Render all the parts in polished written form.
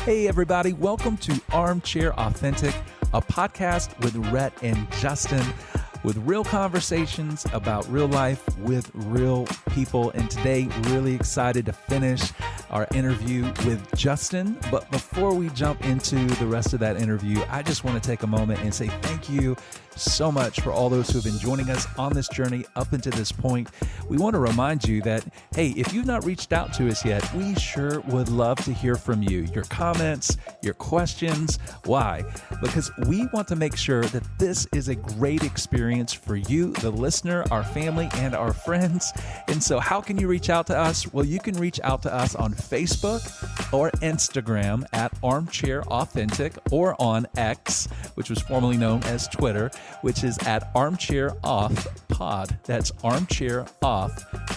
Hey, everybody. Welcome to Armchair Authentic, a podcast with Rhett and Justin, with real conversations about real life with real people. And today, really excited to finish our interview with Justin. But before we jump into the rest of that interview, I just want to take a moment and say thank you so much for all those who have been joining us on this journey up until this point. We want to remind you that, hey, if you've not reached out to us yet, we sure would love to hear from you. Your comments, your questions. Why? Because we want to make sure that this is a great experience for you, the listener, our family, and our friends. And so how can you reach out to us? Well, you can reach out to us on Facebook or Instagram at Armchair Authentic, or on X, which was formerly known as Twitter, which is at Armchair Off Pod. That's Armchair Off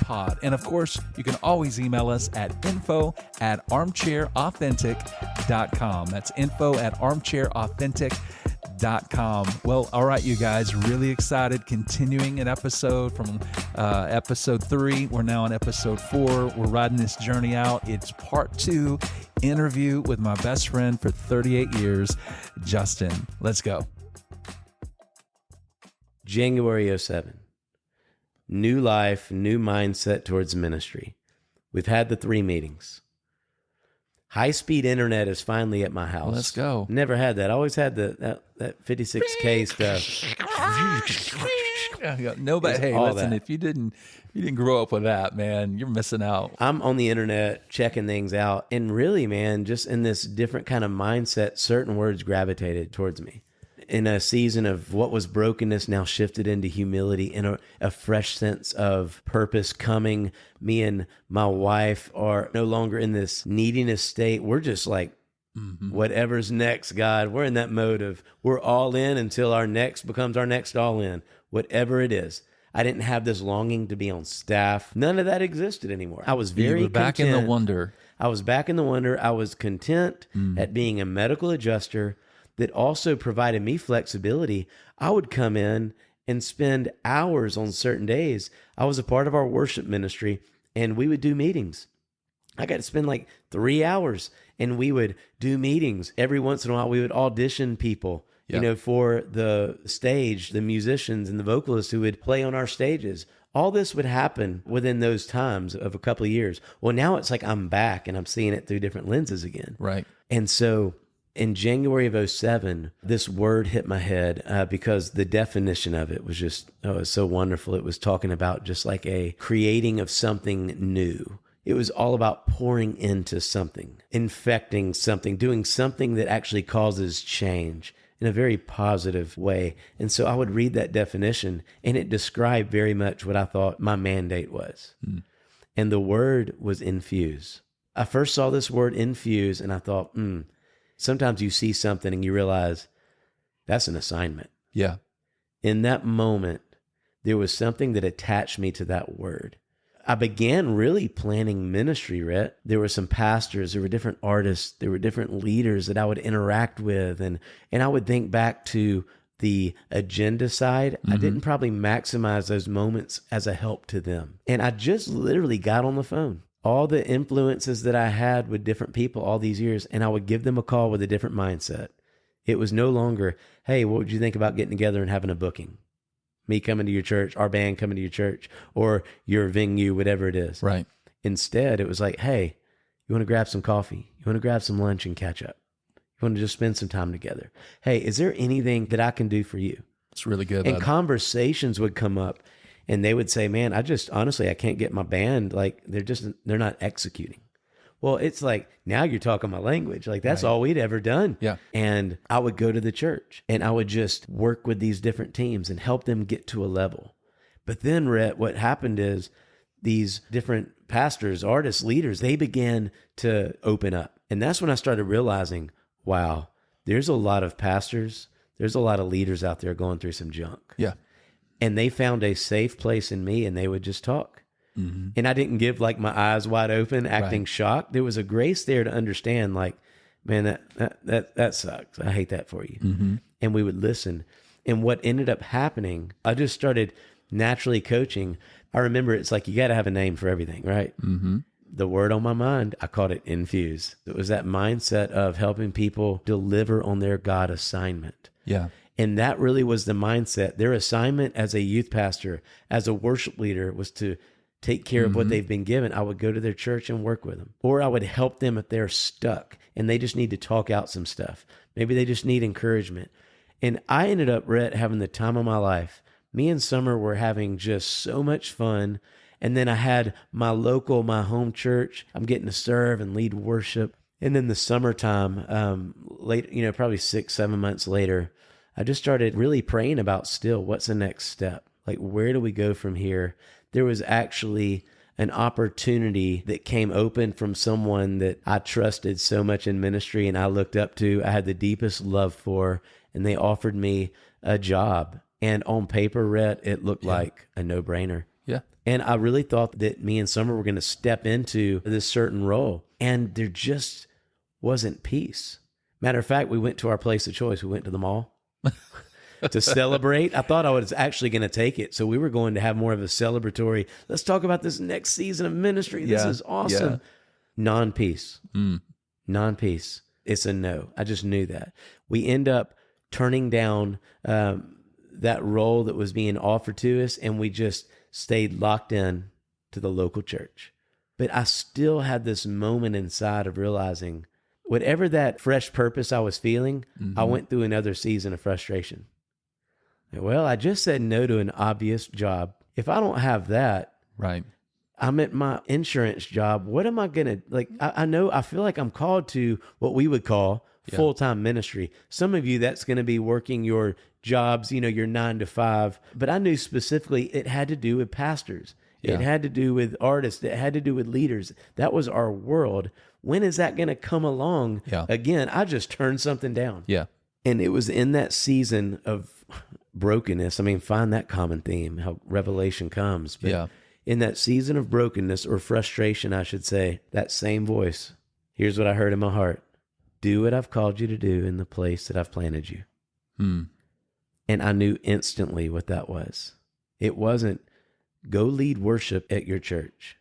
Pod. And of course, you can always email us at info@armchairauthentic.com. That's info@armchairauthentic.com. Well, all right, you guys, really excited. Continuing an episode from episode 3. We're now on episode 4. We're riding this journey out. It's part 2, interview with my best friend for 38 years, Justin. Let's go. January 07. New life, new mindset towards ministry. We've had the 3 meetings. High-speed internet is finally at my house. Let's go. Never had that. I always had that 56K stuff. Nobody. Hey, listen. That. If you didn't grow up with that, man, you're missing out. I'm on the internet checking things out, and really, man, just in this different kind of mindset, certain words gravitated towards me. In a season of what was brokenness now shifted into humility and a fresh sense of purpose coming. Me and my wife are no longer in this neediness state. We're just like, whatever's next, God. We're in that mode of we're all in until our next becomes our next all in, whatever it is. I didn't have this longing to be on staff. None of that existed anymore. I was very You were back in the wonder. I was back in the wonder. I was content at being a medical adjuster that also provided me flexibility. I would come in and spend hours on certain days. I was a part of our worship ministry, and we would do meetings. I got to spend like 3 hours, and we would do meetings. Every once in a while, we would audition people, for the stage, the musicians and the vocalists who would play on our stages. All this would happen within those times of a couple of years. Well, now it's like I'm back, and I'm seeing it through different lenses again. Right. And so in January of 07, this word hit my head because the definition of it was just, it was so wonderful. It was talking about just like a creating of something new. It was all about pouring into something, infecting something, doing something that actually causes change in a very positive way. And so I would read that definition, and it described very much what I thought my mandate was. And the word was infuse. I first saw this word infuse, and I thought, sometimes you see something and you realize that's an assignment. Yeah. In that moment, there was something that attached me to that word. I began really planning ministry, Rhett. There were some pastors, there were different artists, there were different leaders that I would interact with. And I would think back to the agenda side. I didn't probably maximize those moments as a help to them. And I just literally got on the phone. All the influences that I had with different people all these years, and I would give them a call with a different mindset. It was no longer, hey, what would you think about getting together and having a booking? Me coming to your church, our band coming to your church, or your venue, whatever it is. Right. Instead, it was like, hey, you want to grab some coffee? You want to grab some lunch and catch up? You want to just spend some time together? Hey, is there anything that I can do for you? It's really good. And conversations would come up. And they would say, man, I can't get my band. Like, they're not executing. Well, it's like, now you're talking my language. Like, that's all we'd ever done. Yeah. And I would go to the church, and I would just work with these different teams and help them get to a level. But then, Rhett, what happened is these different pastors, artists, leaders, they began to open up. And that's when I started realizing, wow, there's a lot of pastors, there's a lot of leaders out there going through some junk. Yeah. And they found a safe place in me, and they would just talk. And I didn't give like my eyes wide open, acting shocked. There was a grace there to understand, like, man, that sucks. I hate that for you. And we would listen. And what ended up happening, I just started naturally coaching. I remember it's like, you got to have a name for everything, right? the word on my mind, I called it Infuse. It was that mindset of helping people deliver on their God assignment. Yeah. And that really was the mindset. Their assignment as a youth pastor, as a worship leader, was to take care of what they've been given. I would go to their church and work with them, or I would help them if they're stuck and they just need to talk out some stuff. Maybe they just need encouragement. And I ended up, Rhett, having the time of my life. Me and Summer were having just so much fun. And then I had my home church. I'm getting to serve and lead worship. And then the summertime, late, probably 6-7 months later, I just started really praying about still, what's the next step? Like, where do we go from here? There was actually an opportunity that came open from someone that I trusted so much in ministry and I looked up to, I had the deepest love for, and they offered me a job. And on paper, Rhett, it looked like a no-brainer. Yeah. And I really thought that me and Summer were going to step into this certain role. And there just wasn't peace. Matter of fact, we went to our place of choice. We went to the mall to celebrate. I thought I was actually going to take it. So we were going to have more of a celebratory, let's talk about this next season of ministry. This is awesome. Yeah. Non-peace. Non-peace. It's a no. I just knew that. We end up turning down that role that was being offered to us, and we just stayed locked in to the local church. But I still had this moment inside of realizing whatever that fresh purpose I was feeling, I went through another season of frustration. Well, I just said no to an obvious job. If I don't have that, right, I'm at my insurance job. What am I going to, like, I feel like I'm called to what we would call full-time ministry. Some of you, that's going to be working your jobs, your 9 to 5. But I knew specifically it had to do with pastors. It had to do with artists. It had to do with leaders. That was our world. When is that going to come along? Again, I just turned something down. Yeah. And it was in that season of brokenness. I mean, find that common theme, how revelation comes. But in that season of brokenness or frustration, I should say, that same voice, here's what I heard in my heart. Do what I've called you to do in the place that I've planted you. And I knew instantly what that was. It wasn't go lead worship at your church.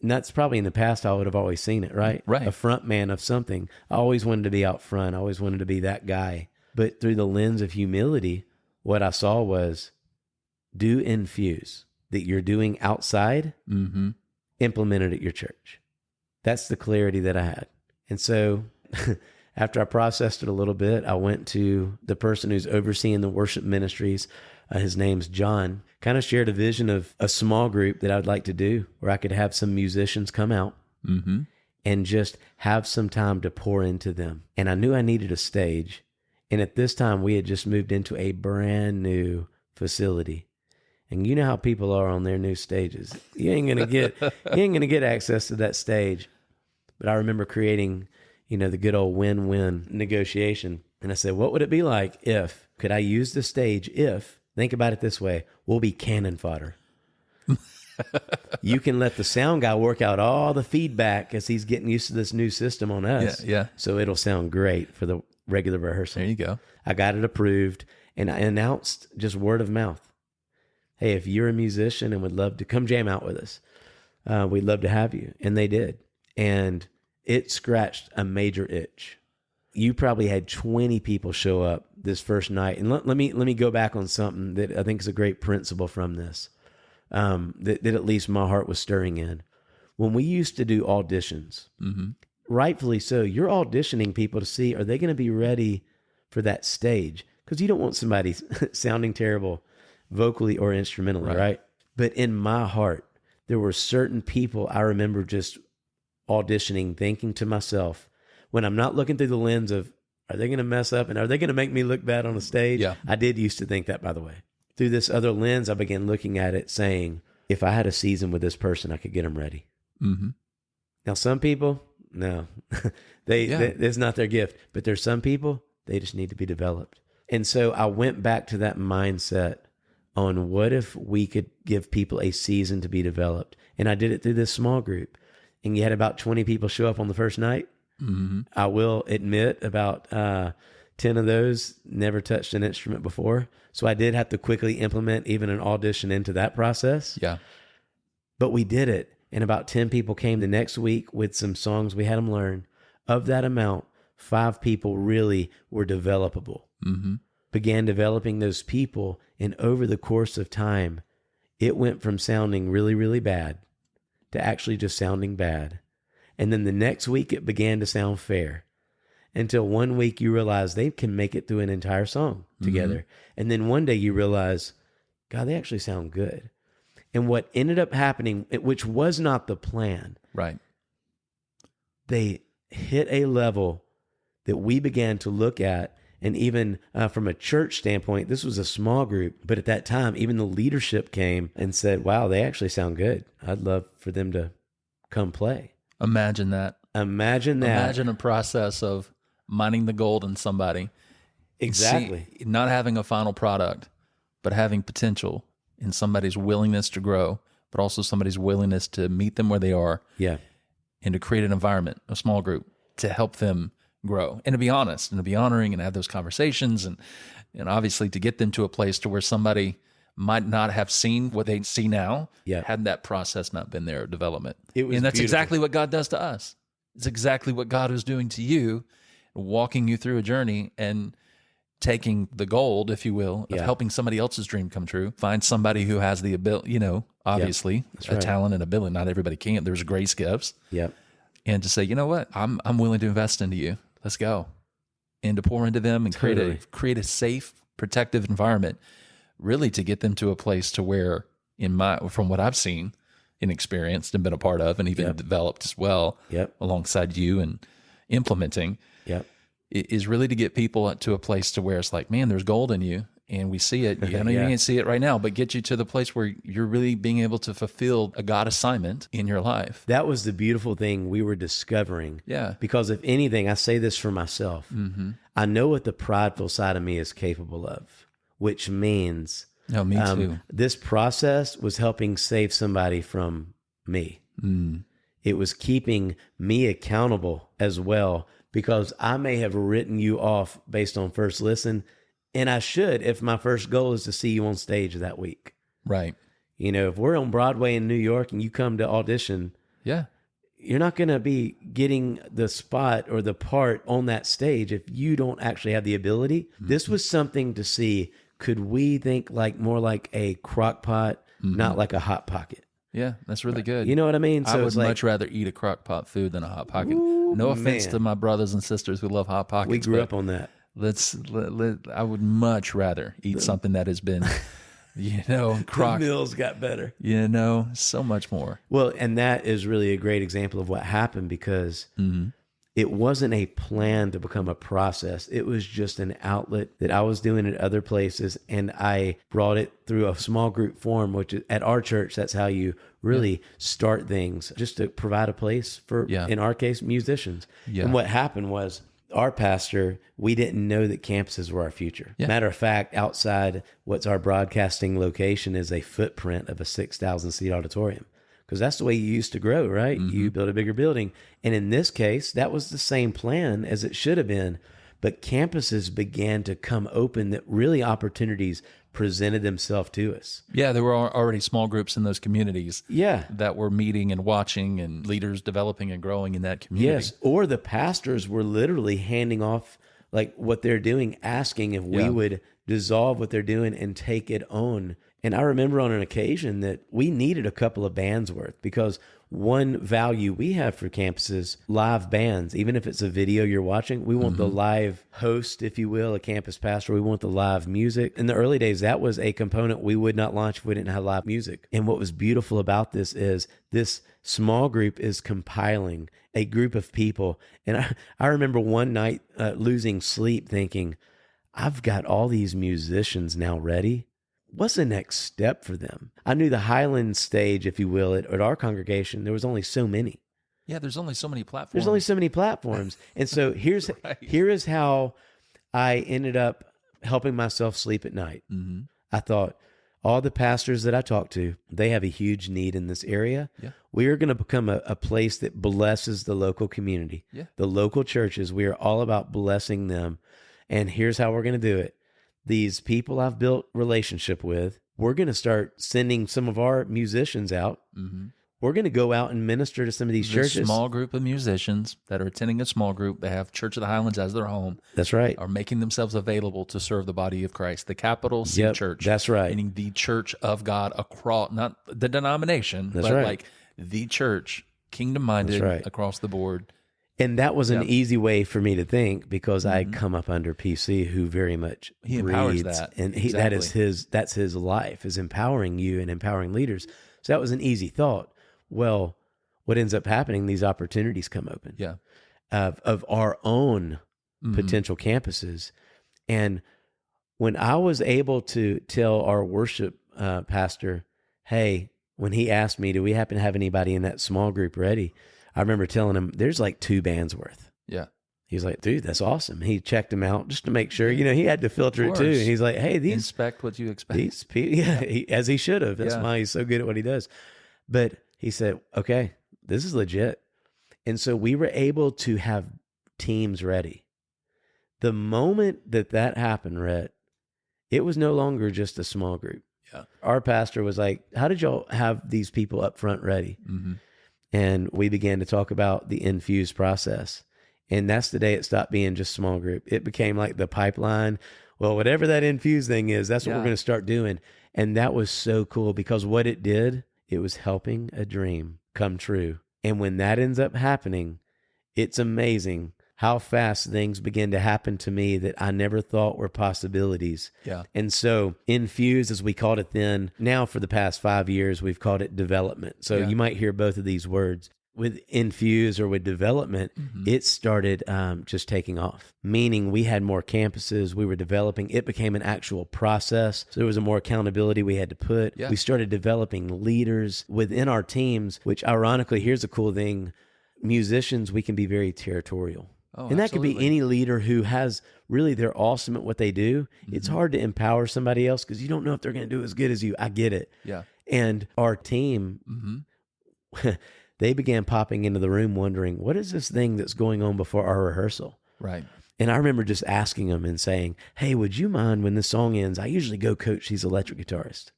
And that's probably in the past, I would have always seen it, right? Right. A front man of something. I always wanted to be out front. I always wanted to be that guy. But through the lens of humility, what I saw was do Infuse that you're doing outside, implement it at your church. That's the clarity that I had. And so after I processed it a little bit, I went to the person who's overseeing the worship ministries. His name's John. Kind of shared a vision of a small group that I'd like to do where I could have some musicians come out and just have some time to pour into them. And I knew I needed a stage. And at this time, we had just moved into a brand new facility. And you know how people are on their new stages. You ain't gonna get access to that stage. But I remember creating, the good old win-win negotiation. And I said, what would it be like if, could I use the stage if, think about it this way, we'll be cannon fodder. You can let the sound guy work out all the feedback as he's getting used to this new system on us. Yeah. So it'll sound great for the regular rehearsal. There you go. I got it approved, and I announced just word of mouth. Hey, if you're a musician and would love to come jam out with us, we'd love to have you. And they did. And it scratched a major itch. You probably had 20 people show up this first night. And let me go back on something that I think is a great principle from this, that at least my heart was stirring in. When we used to do auditions, rightfully so, you're auditioning people to see, are they going to be ready for that stage? Because you don't want somebody sounding terrible vocally or instrumentally, right? But in my heart, there were certain people I remember just auditioning, thinking to myself, when I'm not looking through the lens of, are they going to mess up and are they going to make me look bad on the stage? Yeah. I did used to think that, by the way. Through this other lens, I began looking at it saying, if I had a season with this person, I could get them ready. Now, some people, no, it's not their gift, but there's some people, they just need to be developed. And so I went back to that mindset on what if we could give people a season to be developed. And I did it through this small group. And you had about 20 people show up on the first night. I will admit about 10 of those never touched an instrument before. So I did have to quickly implement even an audition into that process. Yeah. But we did it. and about 10 people came the next week with some songs we had them learn. Of that amount, 5 people really were developable. Began developing those people, and over the course of time, it went from sounding really, really bad to actually just sounding bad. And then the next week, it began to sound fair, until one week you realize they can make it through an entire song together. And then one day you realize, God, they actually sound good. And what ended up happening, which was not the plan, Right. they hit a level that we began to look at. And even from a church standpoint, this was a small group. But at that time, even the leadership came and said, wow, they actually sound good. I'd love for them to come play. Imagine that. Imagine that. Imagine a process of mining the gold in somebody. Exactly. Not having a final product, but having potential in somebody's willingness to grow, but also somebody's willingness to meet them where they are. Yeah. And to create an environment, a small group, to help them grow and to be honest and to be honoring and have those conversations and obviously to get them to a place to where somebody might not have seen what they see now had that process not been there of development. It was and that's beautiful. exactly what God does to us. It's exactly what God is doing to you, walking you through a journey and taking the gold, if you will, of helping somebody else's dream come true. Find somebody who has the ability, obviously a talent and ability. Not everybody can. There's grace gifts. Yep. And to say, you know what, I'm willing to invest into you. Let's go. And to pour into them and create a safe, protective environment, really to get them to a place to where, from what I've seen and experienced and been a part of and even developed as well alongside you and implementing, is really to get people to a place to where it's like, man, there's gold in you. And we see it. I know you can't see it right now, but get you to the place where you're really being able to fulfill a God assignment in your life. That was the beautiful thing we were discovering. Yeah. Because if anything, I say this for myself. I know what the prideful side of me is capable of, which means no, me too. This process was helping save somebody from me. It was keeping me accountable as well, because I may have written you off based on first listen. And I should, if my first goal is to see you on stage that week. Right. If we're on Broadway in New York and you come to audition, you're not going to be getting the spot or the part on that stage if you don't actually have the ability. This was something to see. Could we think more like a Crockpot, not like a Hot Pocket? Yeah, that's really good. You know what I mean? So I would much rather eat a Crockpot food than a Hot Pocket. No offense to my brothers and sisters who love Hot Pockets. We grew up on that. I would much rather eat something that has been, the meals got better. So much more. Well, and that is really a great example of what happened, because it wasn't a plan to become a process. It was just an outlet that I was doing at other places, and I brought it through a small group form, which at our church, that's how you really start things, just to provide a place for, in our case, musicians. And what happened was, our pastor, we didn't know that campuses were our future. Matter of fact, outside what's our broadcasting location is a footprint of a 6,000 seat auditorium, because that's the way you used to grow, right? You build a bigger building. And in this case, that was the same plan as it should have been. But campuses began to come open, that really opportunities presented themselves to us. Yeah, there were already small groups in those communities Yeah. that were meeting and watching, and leaders developing and growing in that community. Yes. Or the pastors were literally handing off like what they're doing, asking if we would dissolve what they're doing and take it on. And I remember on an occasion that we needed a couple of bands worth, because one value we have for campuses, live bands, even if it's a video you're watching, we want the live host, if you will, a campus pastor. We want the live music. In the early days, that was a component we would not launch if we didn't have live music. And what was beautiful about this is this small group is compiling a group of people. And I remember one night losing sleep thinking, I've got all these musicians now ready. What's the next step for them? I knew the Highlands stage, if you will, at our congregation, there was only so many. Yeah, there's only so many platforms. There's only so many platforms. And so here is how I ended up helping myself sleep at night. I thought, all the pastors that I talk to, they have a huge need in this area. We are going to become a place that blesses the local community. The local churches, we are all about blessing them. And here's how we're going to do it. These people I've built relationship with, we're going to start sending some of our musicians out. we're going to go out and minister to some of these The churches. small group of musicians that are attending a small group, they have Church of the Highlands as their home, That's right. are making themselves available to serve the body of Christ, the capital C Yep, church. that's right. Meaning the church of God across, not the denomination, That's but right. like the church, kingdom-minded That's right. across the board. And that was an Yep. easy way for me to think because I Mm-hmm. had come up under PC, who very much He empowers breathes, that. and Exactly. that's his life, is empowering you and empowering leaders. So that was an easy thought. Well, what ends up happening? These opportunities come open Yeah. of our own Mhm. potential campuses, and when I was able to tell our worship pastor, hey, when he asked me, do we happen to have anybody in that small group ready? I remember telling him, there's like 2 bands worth. Yeah. He's like, dude, that's awesome. He checked them out just to make sure, he had to filter it too. course. And he's like, hey, Inspect what you expect. these people, as he should have. That's Yeah. why he's so good at what he does. But he said, okay, this is legit. And so we were able to have teams ready. The moment that happened, Rhett, it was no longer just a small group. Yeah. Our pastor was like, how did y'all have these people up front ready? Mm-hmm. And we began to talk about the Infuse process. And that's the day it stopped being just small group. It became like the pipeline. Well, whatever that Infuse thing is, that's what we're Yeah. going to start doing. And that was so cool because what it did, it was helping a dream come true. And when that ends up happening, it's amazing how fast things begin to happen to me that I never thought were possibilities. Yeah. And so Infuse, as we called it then, now for the past 5 years, we've called it development. So Yeah. you might hear both of these words. With Infuse or with development, it started just taking off, meaning we had more campuses, we were developing. It became an actual process. So there was a more accountability we had to put. Yeah. We started developing leaders within our teams, which ironically, here's a cool thing. Musicians, we can be very territorial. Oh, And that could be absolutely. any leader who has really, they're awesome at what they do. It's hard to empower somebody else because you don't know if they're going to do as good as you. I get it. Yeah. And our team, they began popping into the room wondering, what is this thing that's going on before our rehearsal? Right. And I remember just asking them and saying, hey, would you mind when this song ends? I usually go coach these electric guitarists.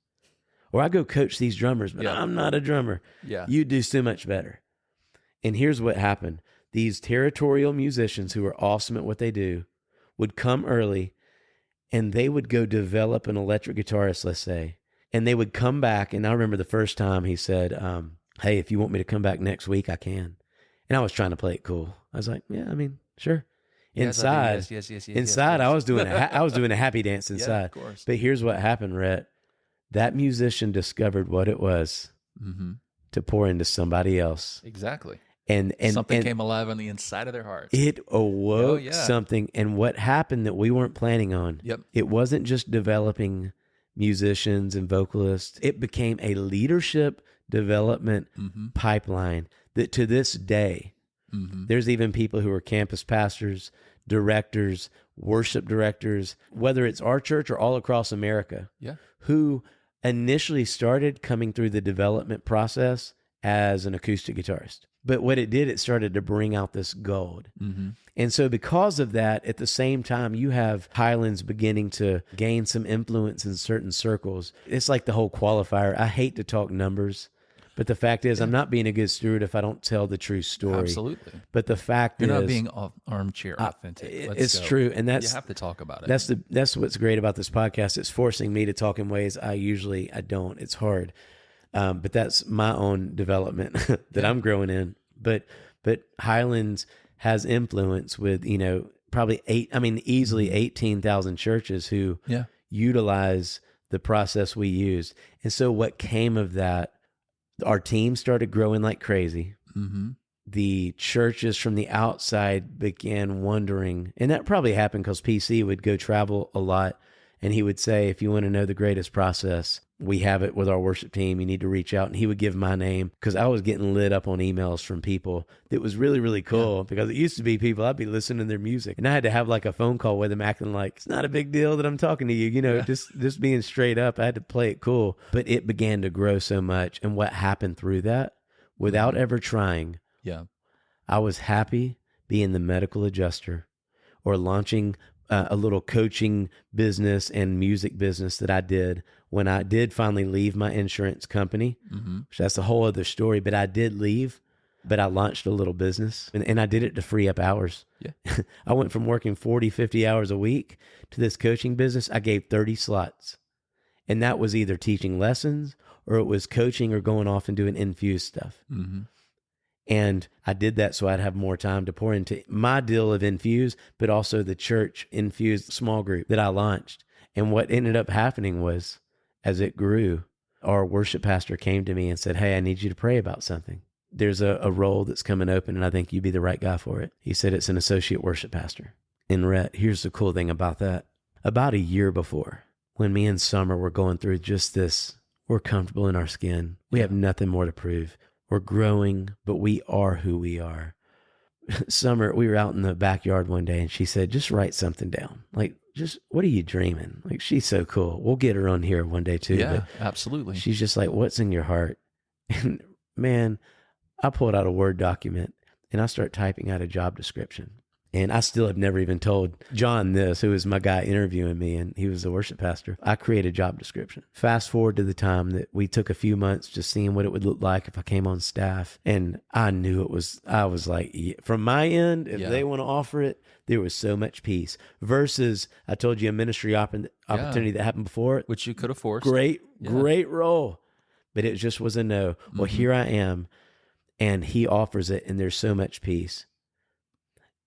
Or I go coach these drummers, but Yeah. I'm not a drummer. Yeah. You do so much better. And here's what happened. These territorial musicians who are awesome at what they do would come early and they would go develop an electric guitarist, let's say, and they would come back. And I remember the first time he said, hey, if you want me to come back next week, I can. And I was trying to play it cool. I was like, yeah, I mean, sure. Inside, Yes. inside, I was doing I was doing a happy dance inside. Yeah, of course. But here's what happened, Rhett. That musician discovered what it was to pour into somebody else. Exactly. And Something came alive on the inside of their hearts. it awoke yeah. something. And what happened that we weren't planning on, Yep. it wasn't just developing musicians and vocalists. It became a leadership development pipeline that to this day, there's even people who are campus pastors, directors, worship directors, whether it's our church or all across America, Yeah. who initially started coming through the development process as an acoustic guitarist. But what it did, it started to bring out this gold. And so because of that, at the same time, you have Highlands beginning to gain some influence in certain circles. It's like the whole qualifier. I hate to talk numbers, but the fact is I'm not being a good steward if I don't tell the true story. Absolutely. But the fact You're is, not being armchair authentic. Let's it's go. true. And You have to talk about it. that's what's great about this podcast. It's forcing me to talk in ways I don't. It's hard. But that's my own development that I'm growing in. But Highlands has influence with, probably easily 18,000 churches who utilize the process we used. And so what came of that, our team started growing like crazy. The churches from the outside began wondering, and that probably happened because PC would go travel a lot. And he would say, if you want to know the greatest process, we have it with our worship team. You need to reach out. And he would give my name because I was getting lit up on emails from people. That was really, really cool because it used to be people, I'd be listening to their music. And I had to have like a phone call with them acting like, it's not a big deal that I'm talking to you, just being straight up. I had to play it cool. But it began to grow so much. And what happened through that, without ever trying, I was happy being the medical adjuster or launching a little coaching business and music business that I did when I did finally leave my insurance company, which that's a whole other story, but I did leave, but I launched a little business and I did it to free up hours. Yeah. I went from working 40, 50 hours a week to this coaching business. I gave 30 slots, and that was either teaching lessons or it was coaching or going off and doing Infuse stuff. And I did that so I'd have more time to pour into my deal of Infuse, but also the church Infuse small group that I launched. And what ended up happening was, as it grew, our worship pastor came to me and said, "Hey, I need you to pray about something. There's a role that's coming open, and I think you'd be the right guy for it." He said, "It's an associate worship pastor." And Rhett, here's the cool thing about that. About a year before, when me and Summer were going through just this, we're comfortable in our skin. We have nothing more to prove. We're growing, but we are who we are. Summer, we were out in the backyard one day, and she said, "Just write something down. Like, just, what are you dreaming?" Like, she's so cool. We'll get her on here one day too. Yeah, but absolutely. she's just like, "What's in your heart?" And man, I pulled out a Word document and I start typing out a job description. And I still have never even told John this, who was my guy interviewing me, and he was a worship pastor. I created a job description. Fast forward to the time that we took a few months just seeing what it would look like if I came on staff. And I knew I was like, from my end, if they want to offer it, there was so much peace. Versus, I told you a ministry opportunity that happened before. Which you could have forced. Great role. But it just was a no. Well, here I am, and he offers it, and there's so much peace.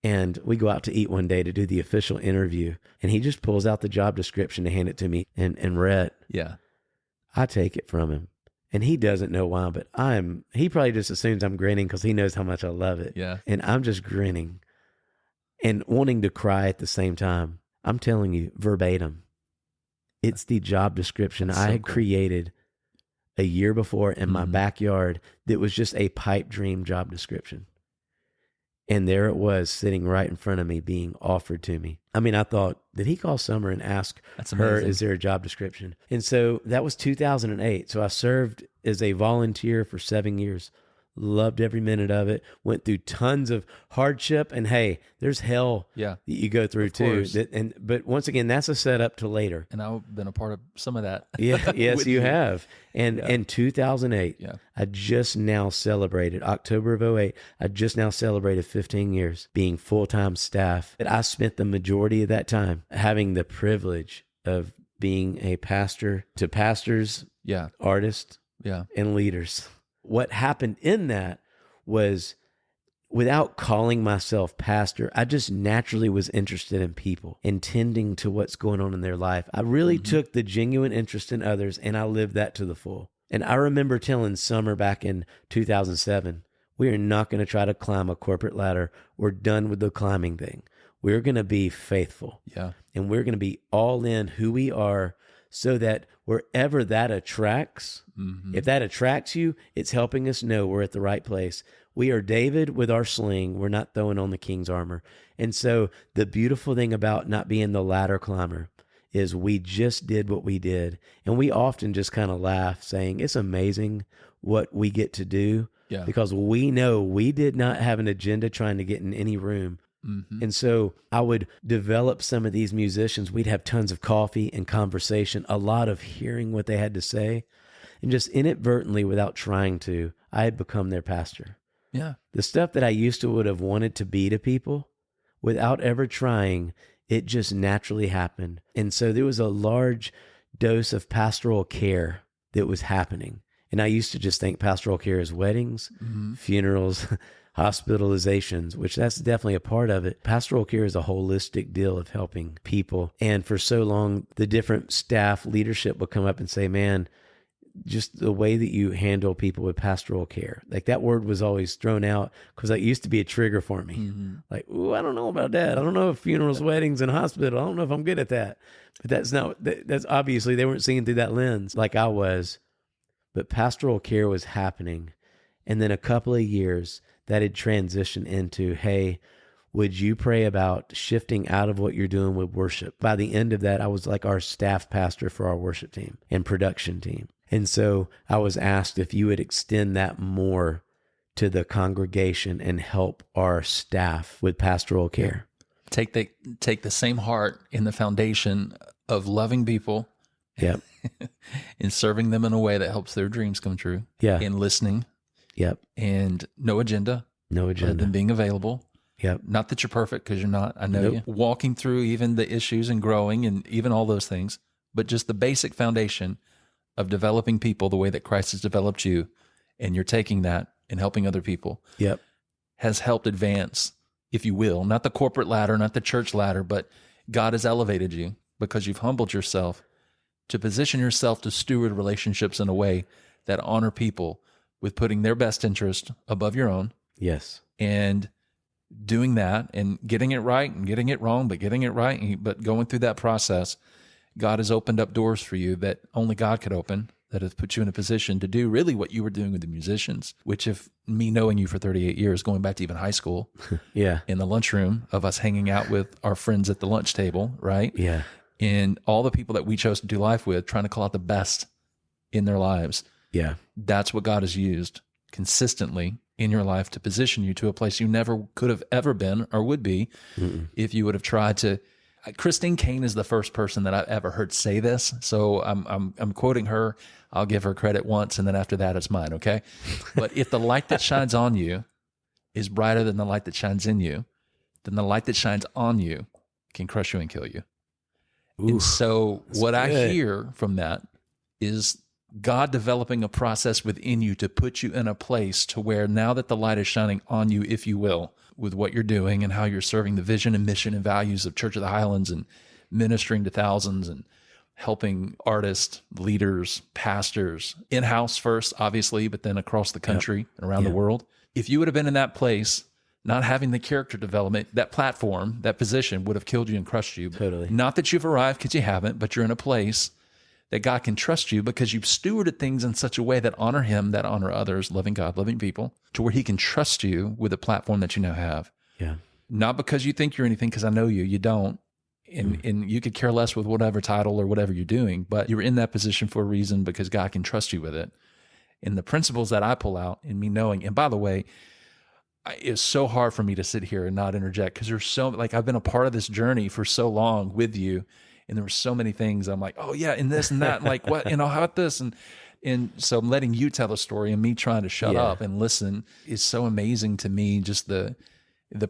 And we go out to eat one day to do the official interview, and he just pulls out the job description to hand it to me and Rhett. Yeah. I take it from him, and he doesn't know why, but he probably just assumes I'm grinning because he knows how much I love it. Yeah. And I'm just grinning and wanting to cry at the same time. I'm telling you, verbatim, it's the job description I had created a year before in my backyard that was just a pipe dream job description. And there it was sitting right in front of me being offered to me. I mean, I thought, did he call Summer and ask her, is there a job description? And so that was 2008. So I served as a volunteer for 7 years. Loved every minute of it. Went through tons of hardship, and hey, there's hell that you go through too. But once again, that's a setup to later. And I've been a part of some of that. Yeah, yes, you have. And in 2008, I just now celebrated October of 2008. I just now celebrated 15 years being full-time staff. And I spent the majority of that time having the privilege of being a pastor to pastors, artists, and leaders. What happened in that was, without calling myself pastor, I just naturally was interested in people and tending to what's going on in their life. I really took the genuine interest in others, and I lived that to the full. And I remember telling Summer back in 2007, we are not going to try to climb a corporate ladder. We're done with the climbing thing. We're going to be faithful. Yeah. And we're going to be all in who we are, so that wherever that attracts, if that attracts you, it's helping us know we're at the right place. We are David with our sling. We're not throwing on the king's armor. And so the beautiful thing about not being the ladder climber is we just did what we did. And we often just kind of laugh, saying it's amazing what we get to do, because we know we did not have an agenda trying to get in any room. And so I would develop some of these musicians. We'd have tons of coffee and conversation, a lot of hearing what they had to say. And just inadvertently, without trying to, I had become their pastor. Yeah. The stuff that I used to would have wanted to be to people, without ever trying, it just naturally happened. And so there was a large dose of pastoral care that was happening. And I used to just think pastoral care is weddings, funerals, hospitalizations, which that's definitely a part of it. Pastoral care is a holistic deal of helping people. And for so long, the different staff leadership would come up and say, man, just the way that you handle people with pastoral care. Like, that word was always thrown out because it used to be a trigger for me. Like, ooh, I don't know about that. I don't know if funerals, weddings, and hospital, I don't know if I'm good at that. But that's obviously, they weren't seeing through that lens like I was. But pastoral care was happening. And then a couple of years, that had transitioned into, hey, would you pray about shifting out of what you're doing with worship? By the end of that, I was like our staff pastor for our worship team and production team. And so I was asked if you would extend that more to the congregation and help our staff with pastoral care. Take the same heart in the foundation of loving people Yep. and serving them in a way that helps their dreams come true. Yeah. And listening. Yep. And no agenda. No Other agenda. than being available. Yep. Not that you're perfect, because you're not. I know Nope. you. Walking through even the issues and growing and even all those things, but just the basic foundation of developing people the way that Christ has developed you, and you're taking that and helping other people. Yep. Has helped advance, if you will, not the corporate ladder, not the church ladder, but God has elevated you because you've humbled yourself to position yourself to steward relationships in a way that honor people with putting their best interest above your own. Yes. And doing that and getting it right and getting it wrong, but getting it right, but going through that process, God has opened up doors for you that only God could open, that has put you in a position to do really what you were doing with the musicians, which, if me knowing you for 38 years, going back to even high school, Yeah. in the lunchroom of us hanging out with our friends at the lunch table, right? Yeah. And all the people that we chose to do life with, trying to call out the best in their lives. Yeah. That's what God has used consistently in your life to position you to a place you never could have ever been or would be if you would have tried to. Christine Kane is the first person that I've ever heard say this. So I'm quoting her. I'll give her credit once, and then after that, it's mine. Okay. But if the light that shines on you is brighter than the light that shines in you, then the light that shines on you can crush you and kill you. Ooh, and so what good. I hear from that is God developing a process within you to put you in a place to where now that the light is shining on you, if you will, with what you're doing and how you're serving the vision and mission and values of Church of the Highlands and ministering to thousands and helping artists, leaders, pastors, in-house first, obviously, but then across the country and around the world. If you would have been in that place, not having the character development, that platform, that position would have killed you and crushed you. Totally. Not that you've arrived, because you haven't, but you're in a place that God can trust you because you've stewarded things in such a way that honor Him, that honor others, loving God, loving people, to where He can trust you with the platform that you now have. Yeah. Not because you think you're anything, because I know you don't. And you could care less with whatever title or whatever you're doing, but you're in that position for a reason because God can trust you with it. And the principles that I pull out in me knowing, and by the way, it's so hard for me to sit here and not interject because there's so, like, I've been a part of this journey for so long with you, and there were so many things I'm like, oh yeah, and this and that, and like what, how about this? And so I'm letting you tell the story, and me trying to shut up and listen is so amazing to me. Just the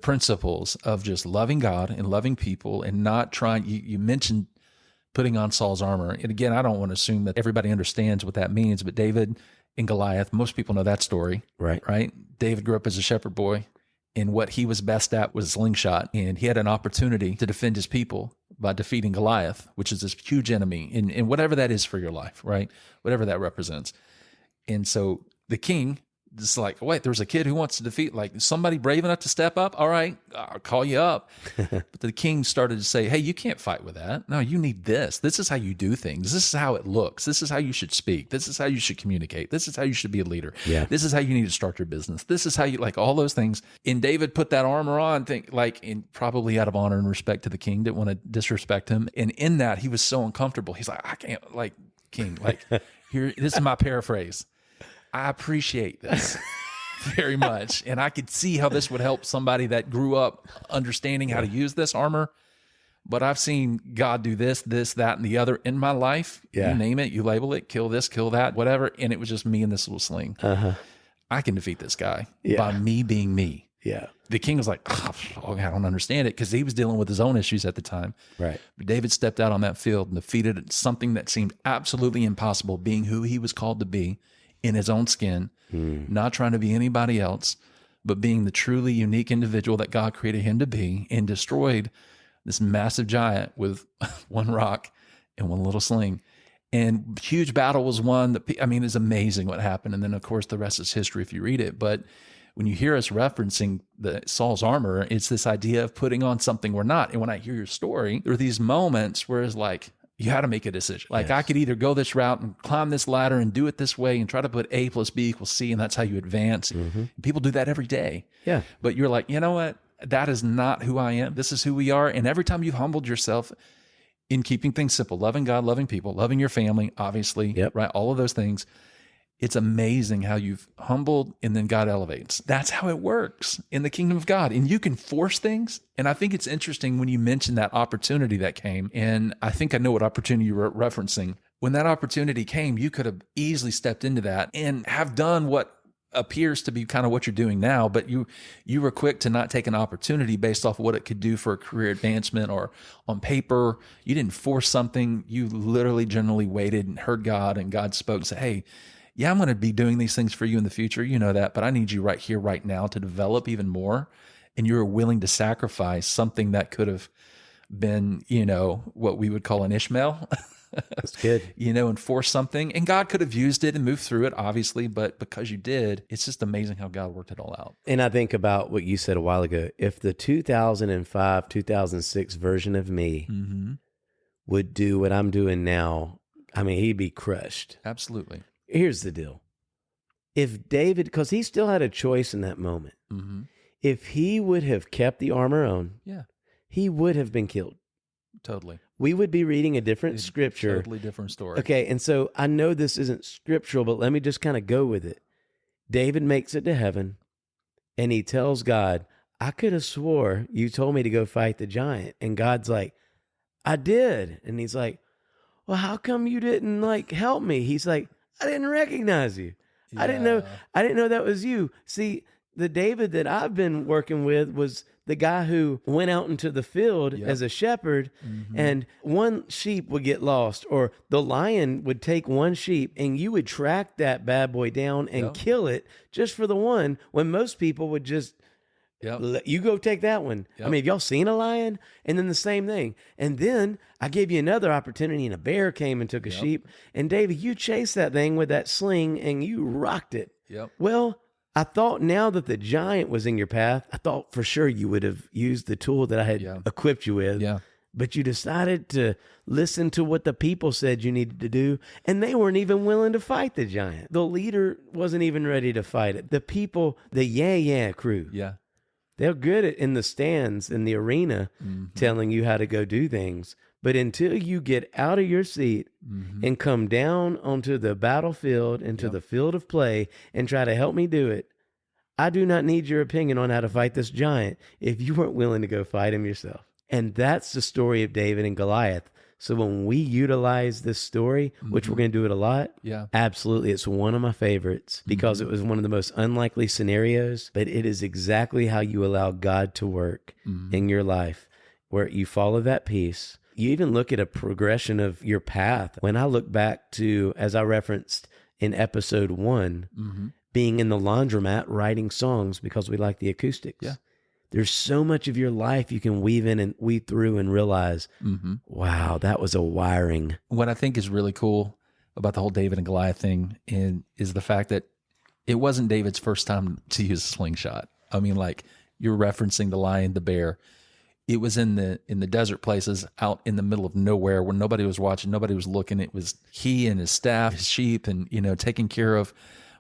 principles of just loving God and loving people and not trying, you mentioned putting on Saul's armor. And again, I don't want to assume that everybody understands what that means, but David and Goliath, most people know that story. Right? David grew up as a shepherd boy, and what he was best at was slingshot. And he had an opportunity to defend his people by defeating Goliath, which is this huge enemy, and whatever that is for your life, right? Whatever that represents. And so the king, just like, wait, there's a kid who wants to defeat, like, somebody brave enough to step up? All right, I'll call you up. But the king started to say, hey, you can't fight with that. No, you need this. This is how you do things. This is how it looks. This is how you should speak. This is how you should communicate. This is how you should be a leader. Yeah. This is how you need to start your business. This is how you, like, all those things. And David put that armor on, probably out of honor and respect to the king, didn't want to disrespect him. And in that, he was so uncomfortable. He's like, I can't, like, king, like, here, this is my paraphrase. I appreciate this very much. And I could see how this would help somebody that grew up understanding how to use this armor. But I've seen God do this, that, and the other in my life. Yeah. You name it, you label it, kill this, kill that, whatever. And it was just me and this little sling. I can defeat this guy by me being me. Yeah. The king was like, oh, I don't understand it, because he was dealing with his own issues at the time. Right. But David stepped out on that field and defeated something that seemed absolutely impossible, being who he was called to be in his own skin, not trying to be anybody else, but being the truly unique individual that God created him to be, and destroyed this massive giant with one rock and one little sling. And huge battle was won. It's amazing what happened. And then, of course, the rest is history if you read it. But when you hear us referencing Saul's armor, it's this idea of putting on something we're not. And when I hear your story, there are these moments where it's like, you had to make a decision. Like, I could either go this route and climb this ladder and do it this way and try to put A plus B equals C, and that's how you advance. And people do that every day. Yeah. But you're like, you know what? That is not who I am. This is who we are. And every time you've humbled yourself in keeping things simple, loving God, loving people, loving your family, obviously, right? All of those things. It's amazing how you've humbled and then God elevates. That's how it works in the kingdom of God. And you can force things. And I think it's interesting when you mentioned that opportunity that came. And I think I know what opportunity you were referencing. When that opportunity came, you could have easily stepped into that and have done what appears to be kind of what you're doing now, but you were quick to not take an opportunity based off of what it could do for a career advancement or on paper. You didn't force something. You literally generally waited and heard God, and God spoke and said, hey, yeah, I'm going to be doing these things for you in the future. You know that, but I need you right here, right now to develop even more. And you were willing to sacrifice something that could have been, what we would call an Ishmael. That's good. And force something. And God could have used it and moved through it, obviously, but because you did, it's just amazing how God worked it all out. And I think about what you said a while ago. If the 2005, 2006 version of me would do what I'm doing now, I mean, he'd be crushed. Absolutely. Here's the deal. If David, because he still had a choice in that moment, if he would have kept the armor on, he would have been killed. Totally. We would be reading a different scripture. Totally different story. Okay, and so I know this isn't scriptural, but let me just kind of go with it. David makes it to heaven, and he tells God, I could have swore you told me to go fight the giant. And God's like, I did. And he's like, well, how come you didn't help me? He's like, I didn't recognize you. Yeah. I didn't know that was you. See, the David that I've been working with was the guy who went out into the field as a shepherd, and one sheep would get lost, or the lion would take one sheep, and you would track that bad boy down and kill it just for the one, when most people would just let you go take that one. I mean, have y'all seen a lion? And then the same thing. And then I gave you another opportunity, and a bear came and took a sheep. And David, you chased that thing with that sling, and you rocked it. Well, I thought now that the giant was in your path, I thought for sure you would have used the tool that I had equipped you with. But you decided to listen to what the people said you needed to do, and they weren't even willing to fight the giant. The leader wasn't even ready to fight it. The people, the crew. They're good at in the stands, in the arena, telling you how to go do things. But until you get out of your seat and come down onto the battlefield, into the field of play, and try to help me do it, I do not need your opinion on how to fight this giant if you weren't willing to go fight him yourself. And that's the story of David and Goliath. So when we utilize this story, which we're going to do it a lot, absolutely, it's one of my favorites because it was one of the most unlikely scenarios, but it is exactly how you allow God to work in your life, where you follow that piece. You even look at a progression of your path. When I look back to, as I referenced in episode 1, being in the laundromat writing songs because we like the acoustics. There's so much of your life you can weave in and weave through and realize, wow, that was a wiring. What I think is really cool about the whole David and Goliath thing is the fact that it wasn't David's first time to use a slingshot. I mean, you're referencing the lion, the bear. It was in the desert places out in the middle of nowhere where nobody was watching, nobody was looking. It was he and his staff, his sheep, and, taking care of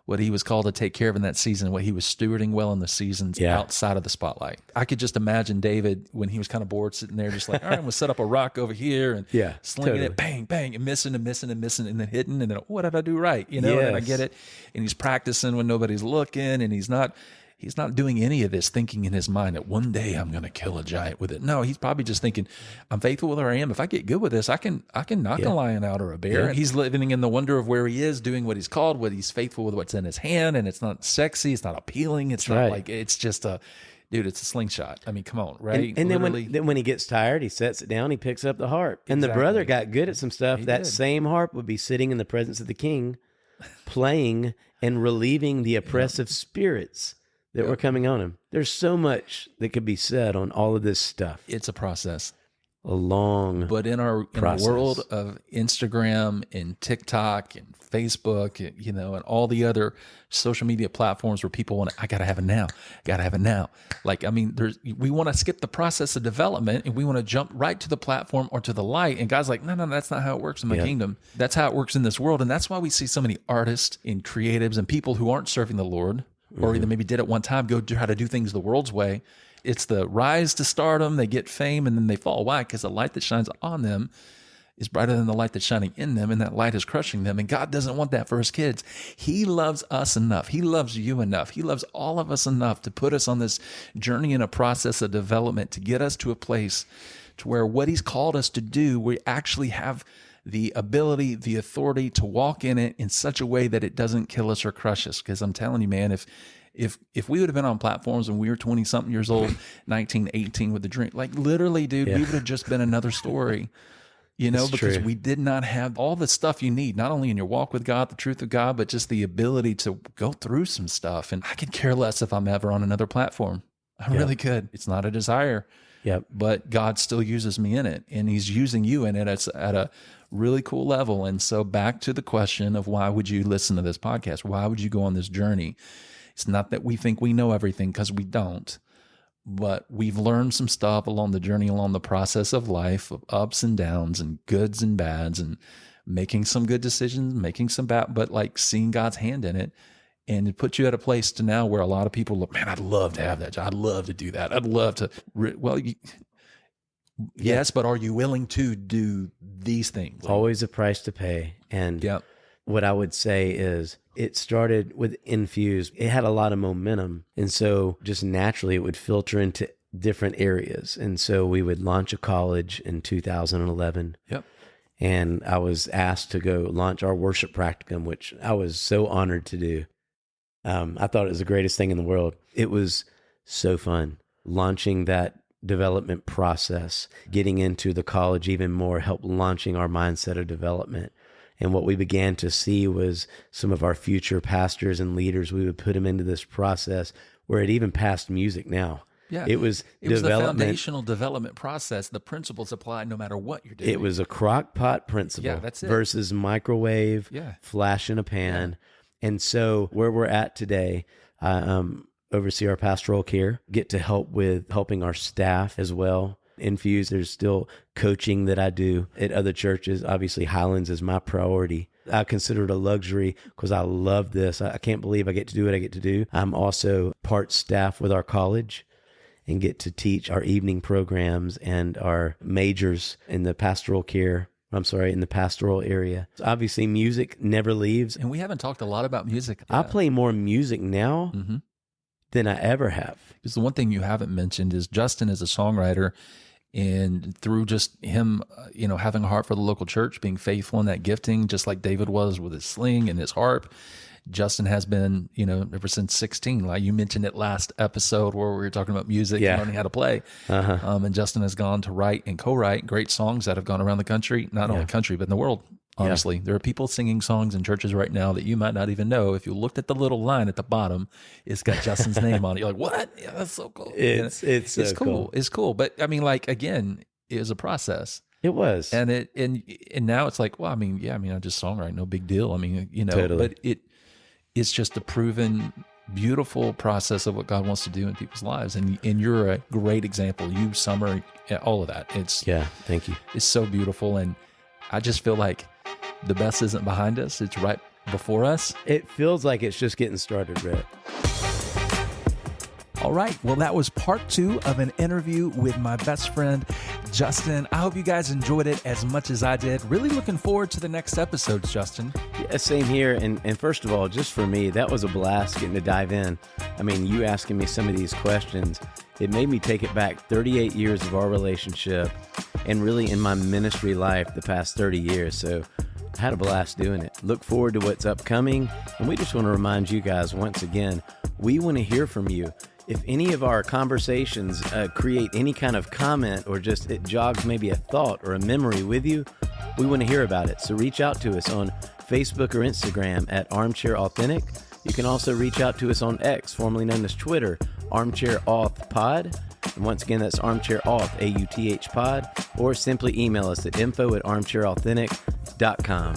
what he was called to take care of in that season, what he was stewarding well in the seasons outside of the spotlight. I could just imagine David when he was kind of bored sitting there just all right, I'm going to set up a rock over here and slinging it, bang, bang, and missing and missing and missing and then hitting, and then what did I do right? And I get it. And he's practicing when nobody's looking, and he's not doing any of this thinking in his mind that one day I'm going to kill a giant with it. No, he's probably just thinking, I'm faithful with where I am. If I get good with this, I can knock a lion out or a bear. He's living in the wonder of where he is, doing what he's called, what he's faithful with what's in his hand. And it's not sexy. It's not appealing. It's not it's just it's a slingshot. I mean, come on, right? And then when he gets tired, he sets it down, he picks up the harp. And the brother got good at some stuff. That same harp would be sitting in the presence of the king, playing and relieving the oppressive spirits that were coming on him. There's so much that could be said on all of this stuff. It's a process. A long But in our world of Instagram and TikTok and Facebook, and all the other social media platforms where people want I got to have it now. Got to have it now. We want to skip the process of development and we want to jump right to the platform or to the light. And God's like, no, that's not how it works in my kingdom. That's how it works in this world. And that's why we see so many artists and creatives and people who aren't serving the Lord, or either maybe did it one time, go try to do things the world's way. It's the rise to stardom, they get fame, and then they fall. Why? Because the light that shines on them is brighter than the light that's shining in them, and that light is crushing them. And God doesn't want that for his kids. He loves us enough. He loves you enough. He loves all of us enough to put us on this journey and a process of development to get us to a place to where what he's called us to do, we actually have the ability, the authority to walk in it in such a way that it doesn't kill us or crush us. Because I'm telling you, man, if we would have been on platforms when we were 20 something years old, 19, 18 with the drink, like literally, dude, we would have just been another story. Because we did not have all the stuff you need, not only in your walk with God, the truth of God, but just the ability to go through some stuff. And I could care less if I'm ever on another platform. I really could. It's not a desire. Yep. But God still uses me in it, and he's using you in it at a really cool level. And so back to the question of why would you listen to this podcast? Why would you go on this journey? It's not that we think we know everything, because we don't. But we've learned some stuff along the journey, along the process of life, of ups and downs and goods and bads, and making some good decisions, making some bad, but like seeing God's hand in it. And it puts you at a place to now where a lot of people look, man, I'd love to have that job. I'd love to do that. I'd love to. Yes, but are you willing to do these things? Always a price to pay. And what I would say is it started with Infuse. It had a lot of momentum. And so just naturally it would filter into different areas. And so we would launch a college in 2011. Yep. And I was asked to go launch our worship practicum, which I was so honored to do. I thought it was the greatest thing in the world. It was so fun launching that development process, getting into the college even more, helped launching our mindset of development. And what we began to see was some of our future pastors and leaders, we would put them into this process where it even passed music now. Yeah. It was the foundational development process. The principles apply no matter what you're doing. It was a Crockpot principle that's it. Versus microwave, flash in a pan. Yeah. And so where we're at today, I oversee our pastoral care, get to help with helping our staff as well. Infuse, there's still coaching that I do at other churches. Obviously, Highlands is my priority. I consider it a luxury because I love this. I can't believe I get to do what I get to do. I'm also part staff with our college and get to teach our evening programs and our majors in the pastoral care. In the pastoral area. So obviously, music never leaves. And we haven't talked a lot about music. I play more music now than I ever have. Because the one thing you haven't mentioned is Justin is a songwriter, and through just him, having a heart for the local church, being faithful in that gifting, just like David was with his sling and his harp, Justin has been, ever since 16. Like you mentioned it last episode where we were talking about music and learning how to play. And Justin has gone to write and co-write great songs that have gone around the country, not only country, but in the world. Honestly, there are people singing songs in churches right now that you might not even know. If you looked at the little line at the bottom, it's got Justin's name on it. You're like, what? Yeah, that's so cool. It's so cool. It's cool. But I mean, like, again, it was a process. It was. And now it's like, well, I mean, I just songwrite, no big deal. I mean, totally. But it's just a proven, beautiful process of what God wants to do in people's lives. And you're a great example. You, Summer, all of that. Thank you. It's so beautiful. And I just feel like the best isn't behind us. It's right before us. It feels like it's just getting started, Brett. All right. Well, that was part 2 of an interview with my best friend, Justin. I hope you guys enjoyed it as much as I did. Really looking forward to the next episodes, Justin. Yeah, same here. And first of all, just for me, that was a blast getting to dive in. I mean, you asking me some of these questions, it made me take it back 38 years of our relationship and really in my ministry life the past 30 years. So I had a blast doing it. Look forward to what's upcoming. And we just want to remind you guys once again, we want to hear from you. If any of our conversations create any kind of comment or just it jogs maybe a thought or a memory with you, we want to hear about it. So reach out to us on Facebook or Instagram at Armchair Authentic. You can also reach out to us on X, formerly known as Twitter, Armchair Auth Pod. And once again, that's Armchair Auth, AUTH Pod, or simply email us at info@armchairauthentic.com.